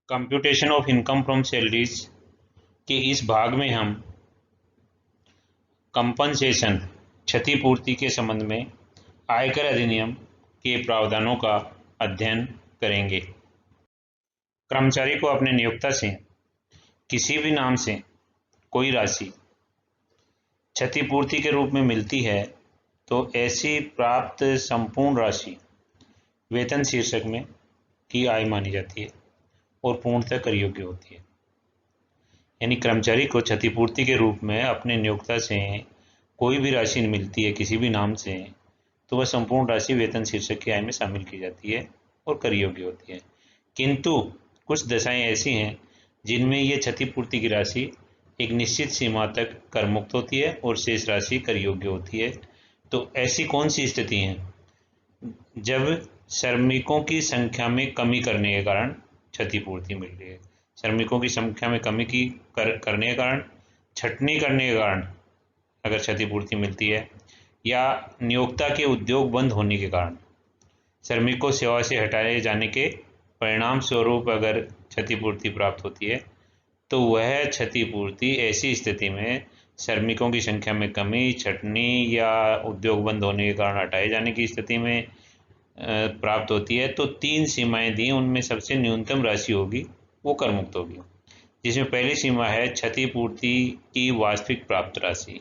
Computation of income from salaries के इस भाग में हम कंपनसेशन क्षतिपूर्ति के संबंध में आयकर अधिनियम के प्रावधानों का अध्ययन करेंगे। कर्मचारी को अपने नियोक्ता से किसी भी नाम से कोई राशि क्षतिपूर्ति के रूप में मिलती है तो ऐसी प्राप्त संपूर्ण राशि वेतन शीर्षक में की आय मानी जाती है और पूर्णतः कर योग्य होती है। यानी कर्मचारी को क्षतिपूर्ति के रूप में अपने नियोक्ता से कोई भी राशि मिलती है किसी भी नाम से, तो वह संपूर्ण राशि वेतन शीर्षक की आय में शामिल की जाती है और कर योग्य होती है। किंतु कुछ दशाएं ऐसी हैं जिनमें यह क्षतिपूर्ति की राशि एक निश्चित सीमा तक कर मुक्त होती है और शेष राशि कर योग्य होती है। तो ऐसी कौन सी स्थिति है? जब श्रमिकों की संख्या में कमी करने के कारण क्षतिपूर्ति मिल रही है, श्रमिकों की संख्या में कमी की करने के कारण, छटनी करने के कारण अगर क्षतिपूर्ति मिलती है, या नियोक्ता के उद्योग बंद होने के कारण श्रमिकों सेवा से हटाए जाने के परिणाम स्वरूप अगर क्षतिपूर्ति प्राप्त होती है, तो वह क्षतिपूर्ति ऐसी स्थिति में श्रमिकों की संख्या में कमी, छटनी या उद्योग बंद होने के कारण हटाए जाने की स्थिति में प्राप्त होती है। तो तीन सीमाएं दी, उनमें सबसे न्यूनतम राशि होगी वो कर मुक्त होगी, जिसमें पहली सीमा है क्षतिपूर्ति की वास्तविक प्राप्त राशि।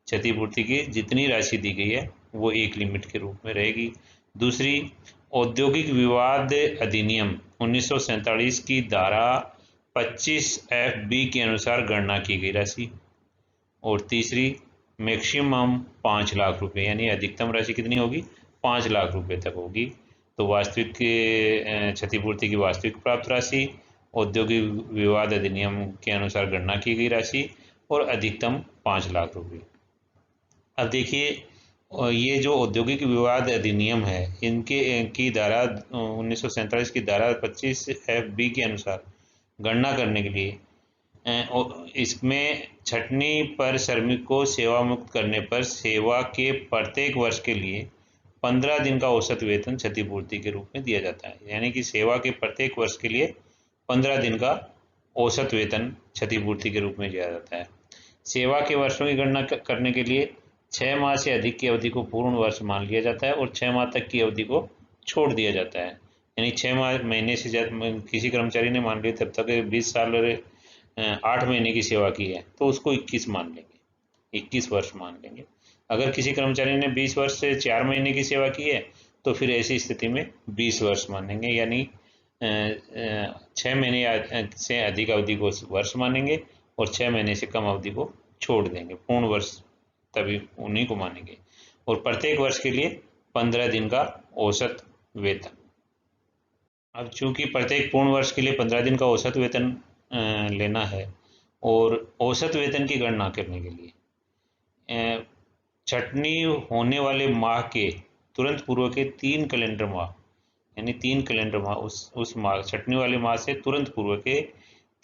क्षतिपूर्ति की जितनी राशि दी गई है वो एक लिमिट के रूप में रहेगी। दूसरी, औद्योगिक विवाद अधिनियम 1947 की धारा 25F(b) के अनुसार गणना की गई राशि। और तीसरी, मैक्सिमम 5 लाख रुपए, यानी अधिकतम राशि कितनी होगी? 5 लाख रुपए तक होगी। तो वास्तविक क्षतिपूर्ति की वास्तविक प्राप्त राशि, औद्योगिक विवाद अधिनियम के अनुसार गणना की गई राशि और अधिकतम 5 लाख रुपए। अब देखिए, ये जो औद्योगिक विवाद अधिनियम है, इनके की धारा 1947 की धारा 25F(b) के अनुसार गणना करने के लिए इसमें छटनी पर श्रमिक को सेवा मुक्त करने पर सेवा के प्रत्येक वर्ष के लिए 15 दिन का औसत वेतन क्षतिपूर्ति के रूप में दिया जाता है। यानी कि सेवा के प्रत्येक वर्ष के लिए 15 दिन का औसत वेतन क्षतिपूर्ति के रूप में दिया जाता है। सेवा के वर्षों की गणना करने के लिए 6 माह से अधिक की अवधि को पूर्ण वर्ष मान लिया जाता है और 6 माह तक की अवधि को छोड़ दिया जाता है। यानी 6 महीने से किसी कर्मचारी ने मान लिया तब तक 20 साल और 8 महीने की सेवा की है तो उसको 21 मान लेंगे, 21 वर्ष मान लेंगे। अगर किसी कर्मचारी ने 20 वर्ष से 4 महीने की सेवा की है तो फिर ऐसी स्थिति में 20 वर्ष मानेंगे, यानी 6 महीने से अधिक अवधि को वर्ष मानेंगे और 6 महीने से कम अवधि को छोड़ देंगे, पूर्ण वर्ष तभी उन्हीं को मानेंगे। और प्रत्येक वर्ष के लिए 15 दिन का औसत वेतन। अब चूंकि प्रत्येक पूर्ण वर्ष के लिए 15 दिन का औसत वेतन लेना है और औसत वेतन की गणना करने के लिए छटनी होने वाले माह के तुरंत पूर्व के 3 कैलेंडर माह, यानी 3 कैलेंडर माह, उस माह छटनी वाले माह से तुरंत पूर्व के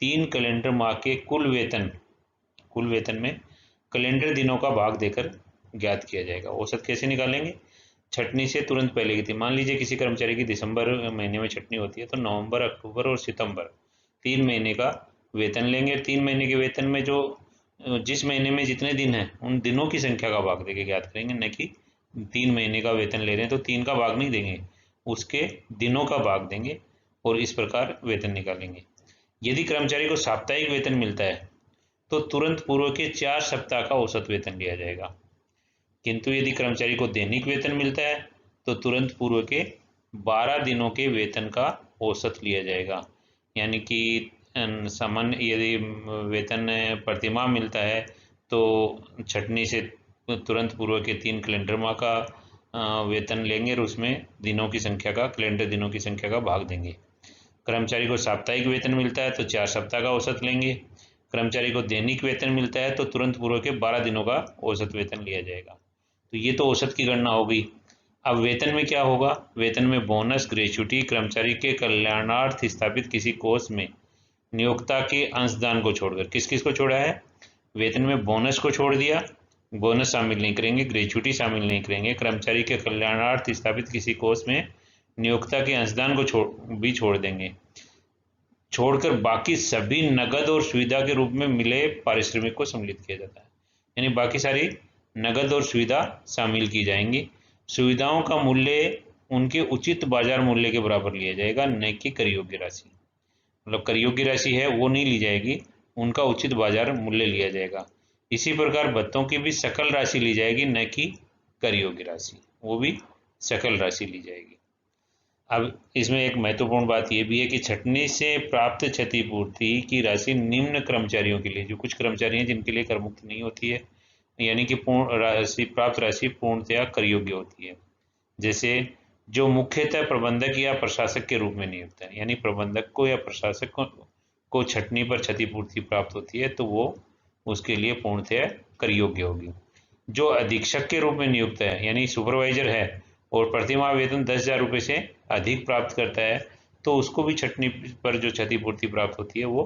3 कैलेंडर माह के कुल वेतन में कैलेंडर दिनों का भाग देकर ज्ञात किया जाएगा। औसत कैसे निकालेंगे? छटनी से तुरंत पहले की थी, मान लीजिए किसी कर्मचारी की दिसंबर महीने में छटनी होती है तो नवंबर, अक्टूबर और सितंबर 3 महीने का वेतन लेंगे। 3 महीने के वेतन में जो जिस महीने में जितने दिन हैं उन दिनों की संख्या का भाग देके ज्ञात करेंगे, न कि 3 महीने का वेतन ले रहे हैं तो 3 का भाग नहीं देंगे, उसके दिनों का भाग देंगे और इस प्रकार वेतन निकालेंगे। यदि कर्मचारी को साप्ताहिक वेतन मिलता है तो तुरंत पूर्व के 4 सप्ताह का औसत वेतन लिया जाएगा। किंतु यदि कर्मचारी को दैनिक वेतन मिलता है तो तुरंत पूर्व के 12 दिनों के वेतन का औसत लिया जाएगा। यानी कि सामान्य यदि वेतन प्रतिमाह मिलता है तो छटनी से तुरंत पूर्व के 3 कैलेंडर माह का वेतन लेंगे और उसमें दिनों की संख्या का, कैलेंडर दिनों की संख्या का भाग देंगे। कर्मचारी को साप्ताहिक वेतन मिलता है तो 4 सप्ताह का औसत लेंगे। कर्मचारी को दैनिक वेतन मिलता है तो तुरंत पूर्व के 12 दिनों का औसत वेतन लिया जाएगा। तो ये तो औसत की गणना हो गई। अब वेतन में क्या होगा? वेतन में बोनस, ग्रेच्युटी, कर्मचारी के कल्याणार्थ स्थापित किसी कोष में नियोक्ता के अंशदान को छोड़कर, किस किस को छोड़ा है? वेतन में बोनस को छोड़ दिया, बोनस शामिल नहीं करेंगे, ग्रेच्युटी शामिल नहीं करेंगे, कर्मचारी के कल्याणार्थ स्थापित किसी कोष में नियोक्ता के अंशदान को भी छोड़ देंगे। छोड़कर बाकी सभी नगद और सुविधा के रूप में मिले पारिश्रमिक को सम्मिलित किया जाता है। यानी बाकी सारी नगद और सुविधा शामिल की जाएंगी। सुविधाओं का मूल्य उनके उचित बाजार मूल्य के बराबर लिया जाएगा, न कि कर योग्य राशि। मतलब कर योग्य राशि है वो नहीं ली जाएगी, उनका उचित बाजार मूल्य लिया जाएगा। इसी प्रकार भत्तों की भी सकल राशि ली जाएगी, न कि कर योग्य राशि, वो भी सकल राशि ली जाएगी। अब इसमें एक महत्वपूर्ण बात यह भी है कि छंटनी से प्राप्त क्षतिपूर्ति की राशि निम्न कर्मचारियों के लिए, जो कुछ कर्मचारी हैं जिनके लिए कर मुक्त नहीं होती है, यानी कि पूर्ण राशि प्राप्त राशि पूर्णतया कर योग्य होती है। जैसे जो मुख्यतः प्रबंधक या प्रशासक के रूप में नियुक्त है, यानी प्रबंधक को या प्रशासक को छंटनी पर क्षतिपूर्ति प्राप्त होती है तो वो उसके लिए पूर्णतया कर योग्य होगी। जो अधीक्षक के रूप में नियुक्त है, यानी सुपरवाइजर है, और प्रतिमाह वेतन 10,000 रुपये से अधिक प्राप्त करता है तो उसको भी छंटनी पर जो क्षतिपूर्ति प्राप्त होती है वो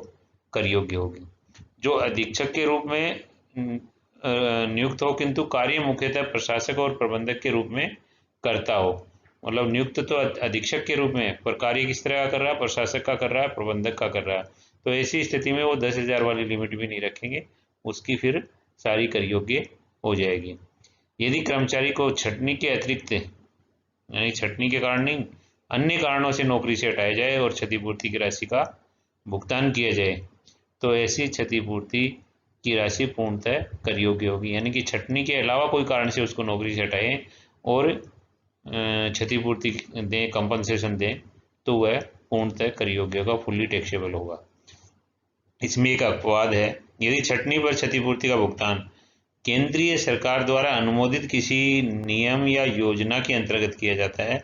कर योग्य होगी। जो अधीक्षक के रूप में नियुक्त हो किंतु कार्य मुख्यतः प्रशासक और प्रबंधक के रूप में करता हो, मतलब नियुक्त तो अधीक्षक के रूप में पर कार्य किस तरह का कर रहा है, प्रशासक का कर रहा है, प्रबंधक का कर रहा है, तो ऐसी स्थिति में वो 10,000 वाली लिमिट भी नहीं रखेंगे, उसकी फिर सारी कर योग्य हो जाएगी। यदि कर्मचारी को छंटनी के अतिरिक्त, यानी छंटनी के कारण नहीं, अन्य कारणों से नौकरी से हटाया जाए और क्षतिपूर्ति की राशि का भुगतान किया जाए तो ऐसी क्षतिपूर्ति की राशि पूर्णतः कर योग्य होगी। यानी कि छंटनी के अलावा कोई कारण से उसको नौकरी से हटाएं और क्षतिपूर्ति दें, कंपनसेशन दें, तो वह पूर्णतः कर योग्य होगा, फुल्ली टैक्सेबल होगा। इसमें एक अपवाद है, यदि छंटनी पर क्षतिपूर्ति का भुगतान केंद्रीय सरकार द्वारा अनुमोदित किसी नियम या योजना के अंतर्गत किया जाता है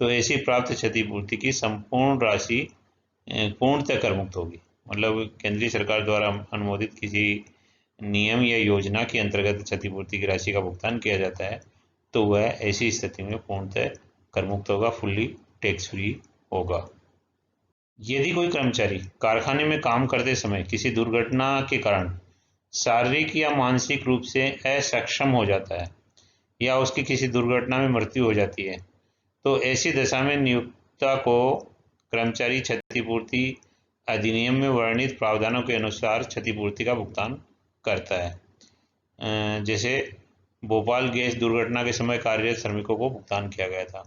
तो ऐसी प्राप्त क्षतिपूर्ति की संपूर्ण राशि पूर्णतः कर मुक्त होगी। मतलब केंद्रीय सरकार द्वारा अनुमोदित किसी नियम या योजना के अंतर्गत क्षतिपूर्ति की राशि का भुगतान किया जाता है तो वह ऐसी स्थिति में पूर्णतः कर मुक्त होगा, फुल्ली टैक्स फ्री होगा। यदि कोई कर्मचारी कारखाने में काम करते समय किसी दुर्घटना के कारण शारीरिक या मानसिक रूप से असक्षम हो जाता है या उसकी किसी दुर्घटना में मृत्यु हो जाती है तो ऐसी दशा में नियोक्ता को कर्मचारी क्षतिपूर्ति अधिनियम में वर्णित प्रावधानों के अनुसार क्षतिपूर्ति का भुगतान करता है। जैसे भोपाल गैस दुर्घटना के समय कार्यरत श्रमिकों को भुगतान किया गया था।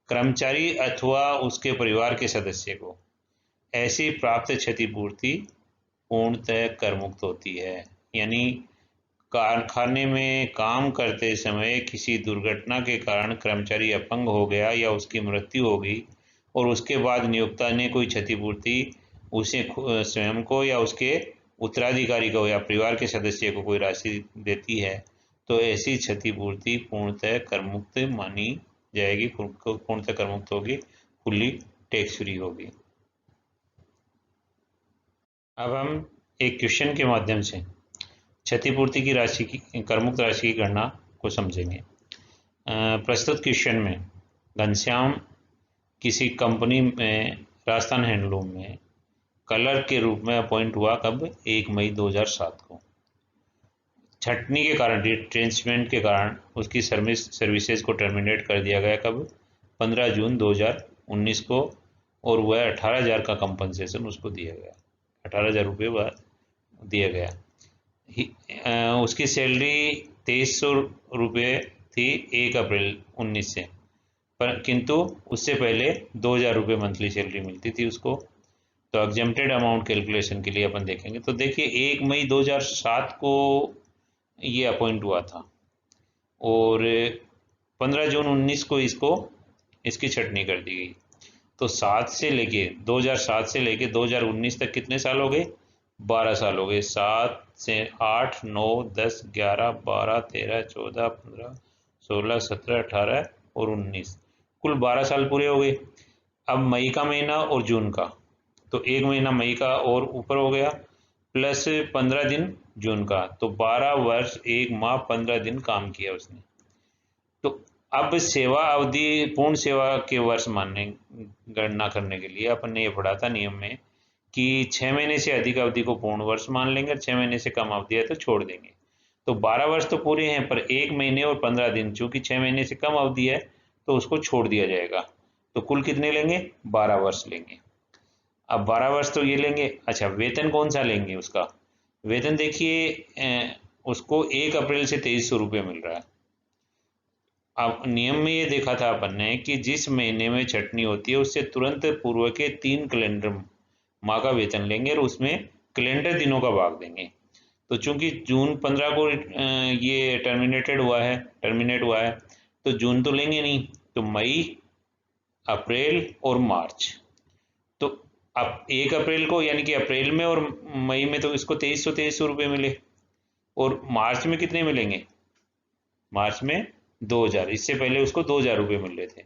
कर्मचारी अथवा उसके परिवार के सदस्य को ऐसी प्राप्त क्षतिपूर्ति पूर्णतः कर मुक्त होती है। यानी कारखाने में काम करते समय किसी दुर्घटना के कारण कर्मचारी अपंग हो गया या उसकी मृत्यु हो गई और उसके बाद नियोक्ता ने कोई क्षतिपूर्ति उसे स्वयं को या उसके उत्तराधिकारी को या परिवार के सदस्य को कोई राशि देती है तो ऐसी क्षतिपूर्ति पूर्णतः कर मुक्त मानी जाएगी, पूर्णतः कर मुक्त होगी, फुल्ली टैक्स फ्री होगी। अब हम एक क्वेश्चन के माध्यम से क्षतिपूर्ति की राशि की, कर मुक्त राशि की गणना को समझेंगे। प्रस्तुत क्वेश्चन में घनश्याम किसी कंपनी में राजस्थान हैंडलूम में क्लर्क के रूप में अपॉइंट हुआ कब? 1 मई 2007 को। छंटनी के कारण, रिट्रेंचमेंट के कारण उसकी सर्विसेज को टर्मिनेट कर दिया गया कब? 15 जून 2019 को, और वह 18,000 का कंपनसेशन उसको दिया गया, 18,000 रुपये वह दिया गया। उसकी सैलरी 2300 रुपये थी 1 अप्रैल 19 से, पर किंतु उससे पहले 2,000 रुपये मंथली सैलरी मिलती थी उसको। तो एग्जेम्प्टेड अमाउंट कैलकुलेशन के लिए अपन देखेंगे तो देखिए 1 मई 2007 को ये अपॉइंट हुआ था और 15 जून 19 को इसकी छंटनी कर दी गई। तो 2007 से लेके 2019 तक कितने साल हो गए? 12 साल हो गए। 7 से 8, 9, 10, 11, 12, 13, 14, 15, 16, 17, 18 और 19, कुल 12 साल पूरे हो गए। अब मई का महीना और जून का, तो 1 महीना मई का और ऊपर हो गया, प्लस 15 दिन जून का, तो 12 वर्ष 1 माह 15 दिन काम किया उसने। तो अब सेवा अवधि, पूर्ण सेवा के वर्ष मानने गणना करने के लिए अपन ने ये पढ़ा था नियम में कि 6 महीने से अधिक अवधि को पूर्ण वर्ष मान लेंगे और 6 महीने से कम अवधि है तो छोड़ देंगे। तो 12 वर्ष तो पूरे हैं, पर 1 महीने और 15 दिन, चूंकि 6 महीने से कम अवधि है तो उसको छोड़ दिया जाएगा। तो कुल कितने लेंगे? 12 वर्ष लेंगे। अब 12 वर्ष तो ये लेंगे। अच्छा, वेतन कौन सा लेंगे उसका? वेतन देखिए उसको 1 अप्रैल से 2300 रुपये मिल रहा है। अब नियम में ये देखा था अपन ने कि जिस महीने में छटनी होती है उससे तुरंत पूर्व के 3 कैलेंडर माह का वेतन लेंगे और उसमें कैलेंडर दिनों का भाग देंगे। तो चूंकि जून 15 को ये टर्मिनेट हुआ है, तो जून तो लेंगे नहीं, तो मई, अप्रैल और मार्च। तो अब 1 अप्रैल को यानी कि अप्रैल में और मई में तो इसको 2300 रुपये मिले, और मार्च में कितने मिलेंगे? मार्च में 2000। इससे पहले उसको 2000 रुपये मिल रहे थे।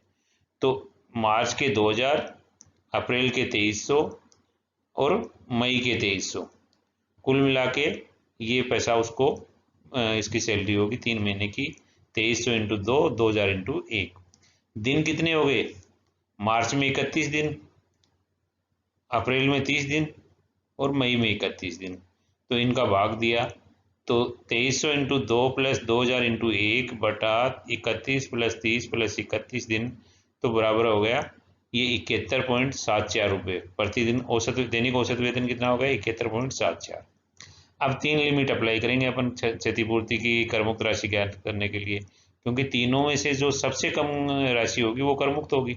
तो मार्च के 2000, अप्रैल के 2300 और मई के 2300, कुल मिला के ये पैसा उसको इसकी सैलरी होगी 3 महीने की। 2300 इंटू 2, 2000 इंटू 1। दिन कितने हो गए? मार्च में 31 दिन, अप्रैल में 30 दिन और मई में 31 दिन। तो इनका भाग दिया, तो 2300 इंटू 2 प्लस 2000 इंटू 1 बटा 31 प्लस 30 प्लस 31 दिन, तो बराबर हो गया ये 71.74 रुपये प्रतिदिन। औसत दैनिक औसत वेतन कितना हो गया? 71.74। अब 3 लिमिट अप्लाई करेंगे अपन क्षतिपूर्ति की करमुक्त राशि ज्ञात करने के लिए, क्योंकि तीनों में से जो सबसे कम राशि होगी वो करमुक्त होगी।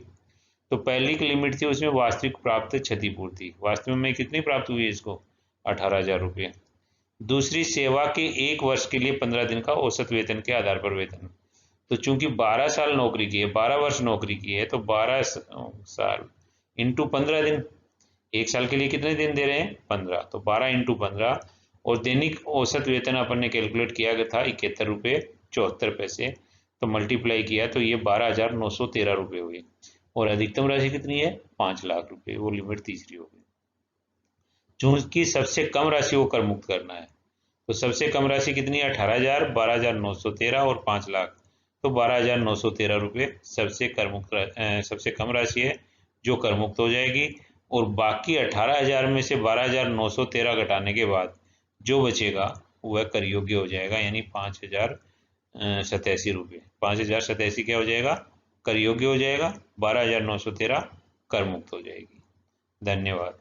तो पहली की लिमिट थी उसमें वास्तविक प्राप्त क्षतिपूर्ति, वास्तव में कितनी प्राप्त हुई है इसको? 18,000 रुपये। दूसरी, सेवा के 1 वर्ष के लिए 15 दिन का औसत वेतन के आधार पर वेतन। तो चूंकि 12 साल नौकरी की है, 12 वर्ष नौकरी की है, तो 12 साल इंटू 15 दिन, 1 साल के लिए कितने दिन दे रहे हैं? 15। तो 12 इंटू 15, और दैनिक औसत वेतन अपन ने कैलकुलेट किया था 71 रुपये 74 पैसे। तो मल्टीप्लाई किया तो ये 12,913 रुपये हुई। और अधिकतम राशि कितनी है? 5 लाख रुपये। वो लिमिट तीसरी हो गई। चूंकि सबसे कम राशि को कर मुक्त करना है, तो सबसे कम राशि कितनी है? 18,000, 12,913 और 5 लाख। तो 12,913 रुपये सबसे कम राशि है जो कर मुक्त हो जाएगी। और बाकी 18,000 में से 12,913 घटाने के बाद जो बचेगा वह कर योग्य हो जाएगा, यानी 5,087 रुपये। 5,087 क्या हो जाएगा? कर योग्य हो जाएगा। 12,913 कर मुक्त हो जाएगी। धन्यवाद।